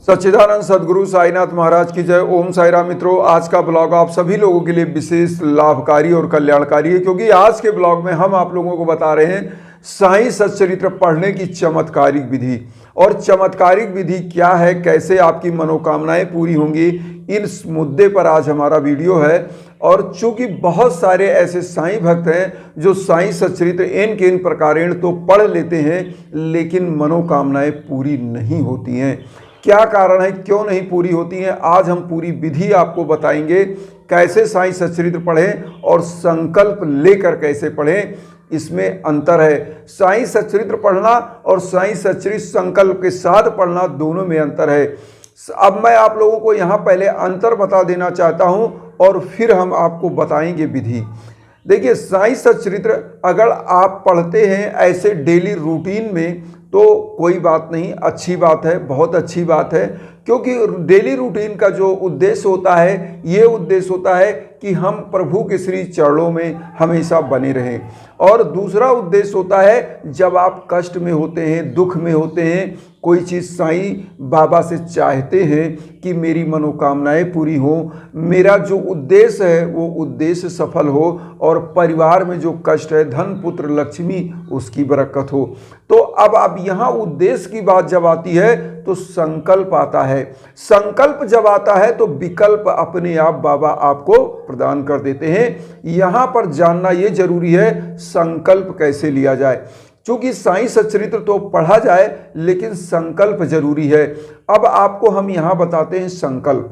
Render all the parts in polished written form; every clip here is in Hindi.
सच्चिदानंद सदगुरु साईनाथ महाराज की जय। ओम साई राम। मित्रों, आज का ब्लॉग आप सभी लोगों के लिए विशेष लाभकारी और कल्याणकारी है, क्योंकि आज के ब्लॉग में हम आप लोगों को बता रहे हैं साईं सच्चरित्र पढ़ने की चमत्कारिक विधि। और चमत्कारिक विधि क्या है, कैसे आपकी मनोकामनाएं पूरी होंगी, इस मुद्दे पर आज हमारा वीडियो है। और चूंकि बहुत सारे ऐसे साईं भक्त हैं जो साईं सच्चरित्र इन प्रकारेण तो पढ़ लेते हैं, लेकिन मनोकामनाएं पूरी नहीं होती हैं। क्या कारण है, क्यों नहीं पूरी होती हैं, आज हम पूरी विधि आपको बताएंगे। कैसे साईं सच्चरित्र पढ़ें और संकल्प लेकर कैसे पढ़ें, इसमें अंतर है। साईं सच्चरित्र पढ़ना और साईं सच्चरित्र संकल्प के साथ पढ़ना, दोनों में अंतर है। अब मैं आप लोगों को यहाँ पहले अंतर बता देना चाहता हूँ और फिर हम आपको बताएंगे विधि। देखिए, साईं सच्चरित्र अगर आप पढ़ते हैं ऐसे डेली रूटीन में तो कोई बात नहीं, अच्छी बात है, बहुत अच्छी बात है। क्योंकि डेली रूटीन का जो उद्देश्य होता है, ये उद्देश्य होता है कि हम प्रभु के श्री चरणों में हमेशा बने रहें। और दूसरा उद्देश्य होता है, जब आप कष्ट में होते हैं, दुख में होते हैं, कोई चीज़ साईं बाबा से चाहते हैं कि मेरी मनोकामनाएं पूरी हो, मेरा जो उद्देश्य है वो उद्देश्य सफल हो, और परिवार में जो कष्ट है, धन पुत्र लक्ष्मी उसकी बरकत हो। तो अब आप यहाँ उद्देश्य की बात जब आती है तो संकल्प आता है। संकल्प जब आता है तो विकल्प अपने आप बाबा आपको प्रदान कर देते हैं। यहाँ पर जानना ये जरूरी है संकल्प कैसे लिया जाए। चूंकि साईं सच्चरित्र तो पढ़ा जाए, लेकिन संकल्प जरूरी है। अब आपको हम यहाँ बताते हैं संकल्प,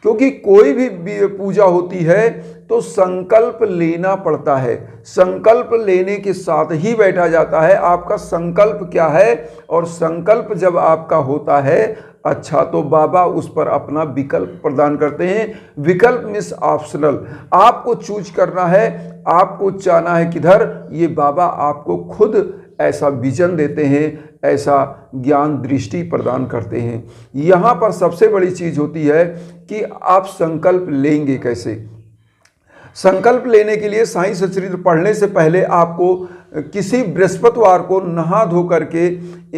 क्योंकि कोई भी पूजा होती है तो संकल्प लेना पड़ता है। संकल्प लेने के साथ ही बैठा जाता है आपका संकल्प क्या है, और संकल्प जब आपका होता है अच्छा, तो बाबा उस पर अपना विकल्प प्रदान करते हैं। विकल्प मीन्स ऑप्शनल, आपको चूज करना है, आपको जाना है किधर, ये बाबा आपको खुद ऐसा विजन देते हैं, ऐसा ज्ञान दृष्टि प्रदान करते हैं। यहाँ पर सबसे बड़ी चीज होती है कि आप संकल्प लेंगे कैसे। संकल्प लेने के लिए साईं सच्चरित्र पढ़ने से पहले आपको किसी बृहस्पतिवार को नहा धो करके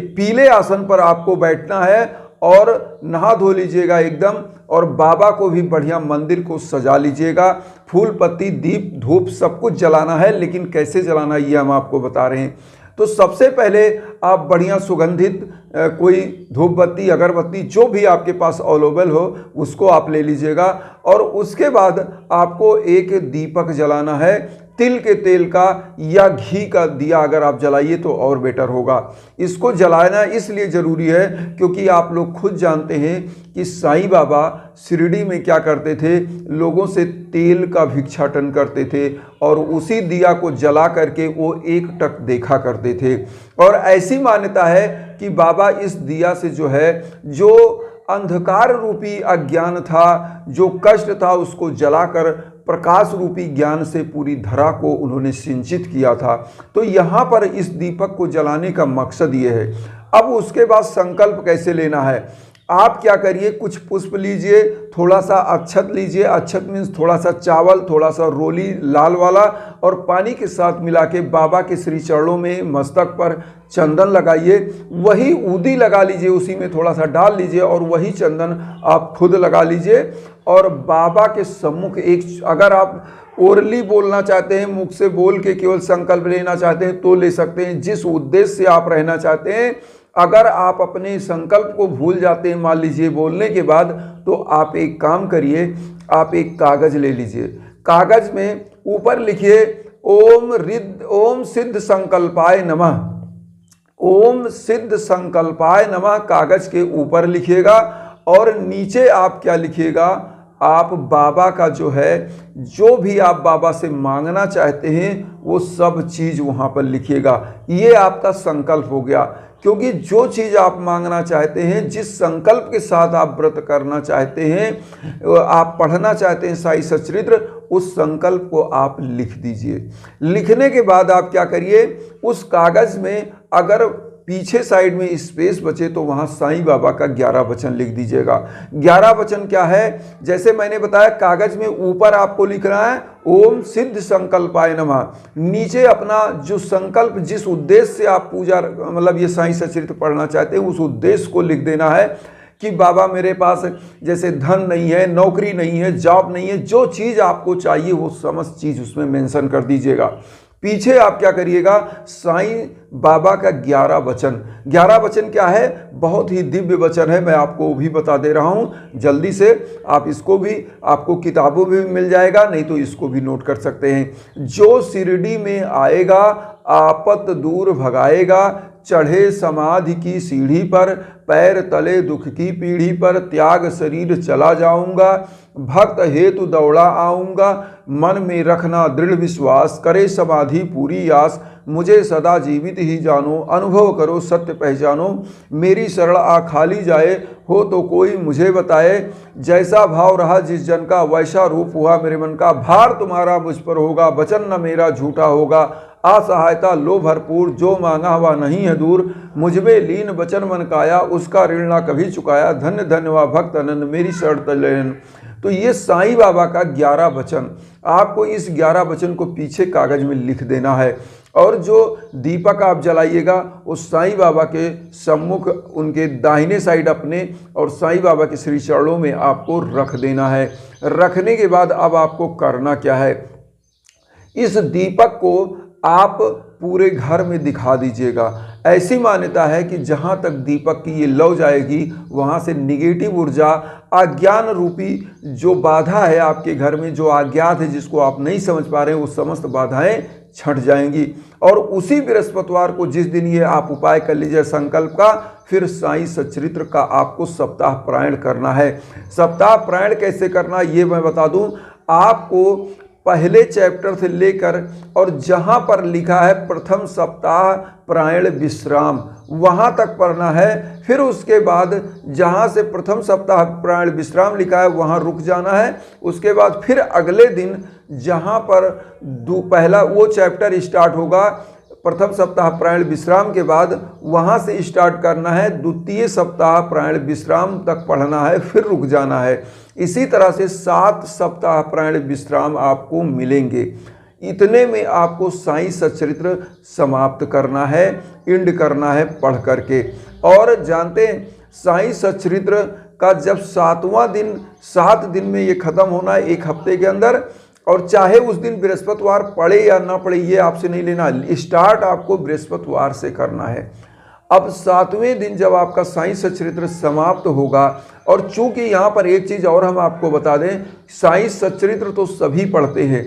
पीले आसन पर आपको बैठना है और नहा धो लीजिएगा एकदम, और बाबा को भी बढ़िया मंदिर को सजा लीजिएगा। फूल पत्ती दीप धूप सब कुछ जलाना है, लेकिन कैसे जलाना है ये हम आपको बता रहे हैं। तो सबसे पहले आप बढ़िया सुगंधित कोई धूप बत्ती अगरबत्ती जो भी आपके पास अवेलेबल हो उसको आप ले लीजिएगा, और उसके बाद आपको एक दीपक जलाना है। तिल के तेल का या घी का दिया अगर आप जलाइए तो और बेटर होगा। इसको जलाना इसलिए ज़रूरी है क्योंकि आप लोग खुद जानते हैं कि साईं बाबा शिरडी में क्या करते थे, लोगों से तेल का भिक्षाटन करते थे और उसी दिया को जला करके वो एक टक देखा करते थे। और ऐसी मान्यता है कि बाबा इस दिया से जो है, जो अंधकार रूपी अज्ञान था, जो कष्ट था, उसको जलाकर प्रकाश रूपी ज्ञान से पूरी धरा को उन्होंने सिंचित किया था। तो यहाँ पर इस दीपक को जलाने का मकसद ये है। अब उसके बाद संकल्प कैसे लेना है, आप क्या करिए, कुछ पुष्प लीजिए, थोड़ा सा अक्षत लीजिए। अक्षत मीन्स थोड़ा सा चावल, थोड़ा सा रोली लाल वाला, और पानी के साथ मिला के बाबा के श्री चरणों में मस्तक पर चंदन लगाइए। वही ऊदी लगा लीजिए, उसी में थोड़ा सा डाल लीजिए और वही चंदन आप खुद लगा लीजिए। और बाबा के सम्मुख एक, अगर आप ओरली बोलना चाहते हैं, मुख से बोल के केवल संकल्प लेना चाहते हैं तो ले सकते हैं, जिस उद्देश्य से आप रहना चाहते हैं। अगर आप अपने संकल्प को भूल जाते हैं मान लीजिए बोलने के बाद, तो आप एक काम करिए, आप एक कागज ले लीजिए। कागज में ऊपर लिखिए ओम सिद्ध संकल्पाय नमः। ओम सिद्ध संकल्पाय नमः कागज के ऊपर लिखिएगा, और नीचे आप क्या लिखिएगा, आप बाबा का जो है, जो भी आप बाबा से मांगना चाहते हैं वो सब चीज़ वहाँ पर लिखिएगा। ये आपका संकल्प हो गया, क्योंकि जो चीज़ आप मांगना चाहते हैं, जिस संकल्प के साथ आप व्रत करना चाहते हैं, आप पढ़ना चाहते हैं साईं सच्चरित्र, उस संकल्प को आप लिख दीजिए। लिखने के बाद आप क्या करिए, उस कागज़ में अगर पीछे साइड में स्पेस बचे तो वहाँ साईं बाबा का 11 वचन लिख दीजिएगा। 11 वचन क्या है, जैसे मैंने बताया, कागज में ऊपर आपको लिखना है ओम सिद्ध संकल्पाय नमः, नीचे अपना जो संकल्प, जिस उद्देश्य से आप पूजा मतलब ये साईं सच्चरित्र पढ़ना चाहते हैं, उस उद्देश्य को लिख देना है कि बाबा मेरे पास जैसे धन नहीं है, नौकरी नहीं है, जॉब नहीं है, जो चीज़ आपको चाहिए वो समस्त चीज़ उसमें मेंशन कर दीजिएगा। पीछे आप क्या करिएगा, साईं बाबा का 11 वचन। 11 वचन क्या है, बहुत ही दिव्य वचन है, मैं आपको भी बता दे रहा हूँ जल्दी से। आप इसको भी, आपको किताबों में भी मिल जाएगा, नहीं तो इसको भी नोट कर सकते हैं। जो शिरडी में आएगा आपत दूर भगाएगा, चढ़े समाधि की सीढ़ी पर, पैर तले दुख की पीढ़ी पर, त्याग शरीर चला जाऊंगा, भक्त हेतु दौड़ा आऊंगा, मन में रखना दृढ़ विश्वास, करे समाधि पूरी आस, मुझे सदा जीवित ही जानो, अनुभव करो सत्य पहचानो, मेरी शरण आ खाली जाए, हो तो कोई मुझे बताए, जैसा भाव रहा जिस जन का वैसा रूप हुआ मेरे मन का, भार तुम्हारा मुझ पर होगा, वचन न मेरा झूठा होगा, असहायता लो भरपूर, जो मांगा हुआ नहीं है दूर, मुझमें लीन वचन मन काया, उसका ऋण ना कभी चुकाया, धन्य धन्य हुआ भक्त अनंत मेरी शरण तलेन। तो ये साईं बाबा का 11 वचन, आपको इस 11 वचन को पीछे कागज में लिख देना है, और जो दीपक आप जलाइएगा वो साईं बाबा के सम्मुख, उनके दाहिने साइड अपने और साईं बाबा के श्री चरणों में आपको रख देना है। रखने के बाद अब आपको करना क्या है, इस दीपक को आप पूरे घर में दिखा दीजिएगा। ऐसी मान्यता है कि जहाँ तक दीपक की ये लौ जाएगी वहाँ से निगेटिव ऊर्जा, अज्ञान रूपी जो बाधा है आपके घर में, जो अज्ञात है, जिसको आप नहीं समझ पा रहे हैं, वो समस्त बाधाएं छट जाएंगी। और उसी बृहस्पतिवार को जिस दिन ये आप उपाय कर लीजिए संकल्प का, फिर साईं सच्चरित्र का आपको सप्ताह पारायण करना है। सप्ताह पारायण कैसे करना ये मैं बता दूं आपको। पहले चैप्टर से लेकर और जहां पर लिखा है प्रथम सप्ताह पारायण विश्राम, वहां तक पढ़ना है। फिर उसके बाद जहां से प्रथम सप्ताह पारायण विश्राम लिखा है वहां रुक जाना है। उसके बाद फिर अगले दिन जहां पर पहला वो चैप्टर स्टार्ट होगा, प्रथम सप्ताह पारायण विश्राम के बाद वहां से स्टार्ट करना है, द्वितीय सप्ताह पारायण विश्राम तक पढ़ना है, फिर रुक जाना है। इसी तरह से 7 सप्ताह पारायण विश्राम आपको मिलेंगे। इतने में आपको साईं सच्चरित्र समाप्त करना है, एंड करना है पढ़ करके। और जानते हैं साईं सच्चरित्र का जब 7वां दिन, 7 दिन में ये खत्म होना है, 1 हफ्ते के अंदर। और चाहे उस दिन बृहस्पतिवार पड़े या ना पड़े ये आपसे नहीं लेना, स्टार्ट आपको बृहस्पतिवार से करना है। अब 7वें दिन जब आपका साईं सच्चरित्र समाप्त होगा, और चूंकि यहाँ पर एक चीज़ और हम आपको बता दें, साईं सच्चरित्र तो सभी पढ़ते हैं,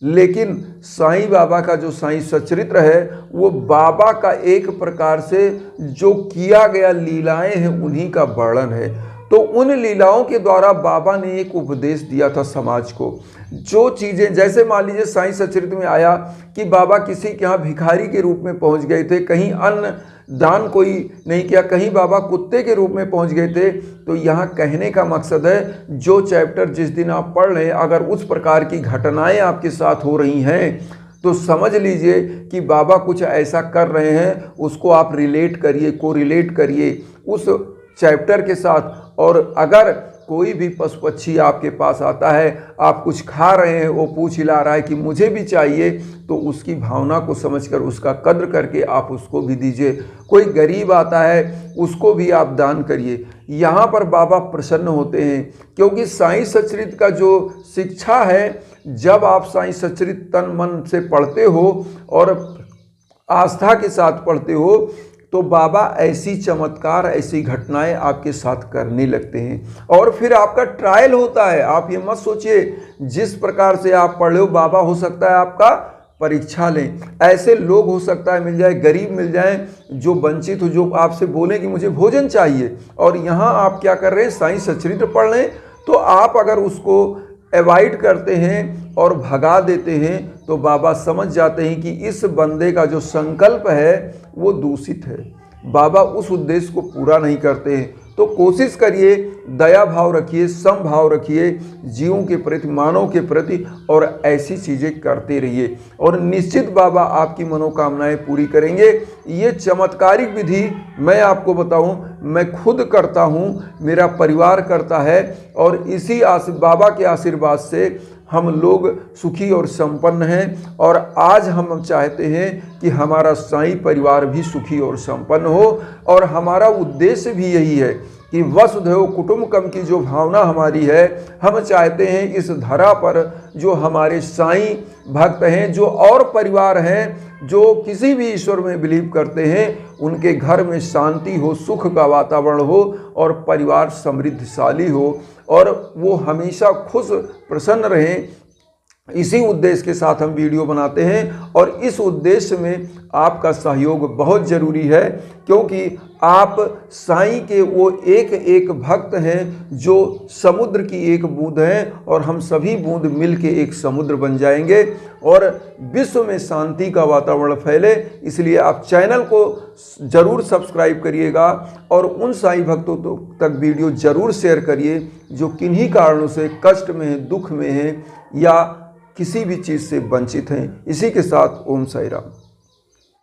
लेकिन साईं बाबा का जो साईं सच्चरित्र है वो बाबा का एक प्रकार से जो किया गया लीलाएं हैं उन्हीं का वर्णन है। तो उन लीलाओं के द्वारा बाबा ने एक उपदेश दिया था समाज को। जो चीज़ें, जैसे मान लीजिए साईं सच्चरित्र में आया कि बाबा किसी के यहाँ भिखारी के रूप में पहुँच गए थे, कहीं अन्न दान कोई नहीं किया, कहीं बाबा कुत्ते के रूप में पहुँच गए थे। तो यहाँ कहने का मकसद है, जो चैप्टर जिस दिन आप पढ़ रहे हैं, अगर उस प्रकार की घटनाएं आपके साथ हो रही हैं तो समझ लीजिए कि बाबा कुछ ऐसा कर रहे हैं, उसको आप रिलेट करिए, को रिलेट करिए उस चैप्टर के साथ। और अगर कोई भी पशु पक्षी आपके पास आता है, आप कुछ खा रहे हैं, वो पूछ हिला रहा है कि मुझे भी चाहिए, तो उसकी भावना को समझकर उसका कद्र करके आप उसको भी दीजिए। कोई गरीब आता है उसको भी आप दान करिए। यहाँ पर बाबा प्रसन्न होते हैं, क्योंकि साईं सच्चरित्र का जो शिक्षा है, जब आप साईं सच्चरित्र तन मन से पढ़ते हो और आस्था के साथ पढ़ते हो, तो बाबा ऐसी चमत्कार, ऐसी घटनाएं आपके साथ करने लगते हैं। और फिर आपका ट्रायल होता है। आप ये मत सोचिए जिस प्रकार से आप पढ़ रहे हो, बाबा हो सकता है आपका परीक्षा लें। ऐसे लोग हो सकता है मिल जाए, गरीब मिल जाए, जो वंचित हो, जो आपसे बोले कि मुझे भोजन चाहिए, और यहाँ आप क्या कर रहे हैं, साईं सच्चरित्र पढ़ रहे हैं। तो आप अगर उसको अवॉइड करते हैं और भगा देते हैं, तो बाबा समझ जाते हैं कि इस बंदे का जो संकल्प है वो दूषित है, बाबा उस उद्देश्य को पूरा नहीं करते हैं। तो कोशिश करिए, दया भाव रखिए, सम भाव रखिए जीवों के प्रति, मानव के प्रति, और ऐसी चीज़ें करते रहिए, और निश्चित बाबा आपकी मनोकामनाएं पूरी करेंगे। ये चमत्कारिक विधि मैं आपको बताऊं, मैं खुद करता हूं, मेरा परिवार करता है, और इसी बाबा के आशीर्वाद से हम लोग सुखी और संपन्न हैं। और आज हम चाहते हैं कि हमारा साईं परिवार भी सुखी और संपन्न हो, और हमारा उद्देश्य भी यही है कि वसुधैव कुटुंबकम की जो भावना हमारी है, हम चाहते हैं इस धरा पर जो हमारे साईं भक्त हैं, जो और परिवार हैं जो किसी भी ईश्वर में बिलीव करते हैं, उनके घर में शांति हो, सुख का वातावरण हो और परिवार समृद्धशाली हो और वो हमेशा खुश प्रसन्न रहें। इसी उद्देश्य के साथ हम वीडियो बनाते हैं और इस उद्देश्य में आपका सहयोग बहुत ज़रूरी है, क्योंकि आप साईं के वो एक एक भक्त हैं जो समुद्र की एक बूंद हैं और हम सभी बूंद मिल के एक समुद्र बन जाएंगे और विश्व में शांति का वातावरण फैले। इसलिए आप चैनल को ज़रूर सब्सक्राइब करिएगा और उन साईं भक्तों तक वीडियो ज़रूर शेयर करिए जो किन्हीं कारणों से कष्ट में हैं, दुख में हैं या किसी भी चीज़ से वंचित हैं। इसी के साथ ओम साई राम।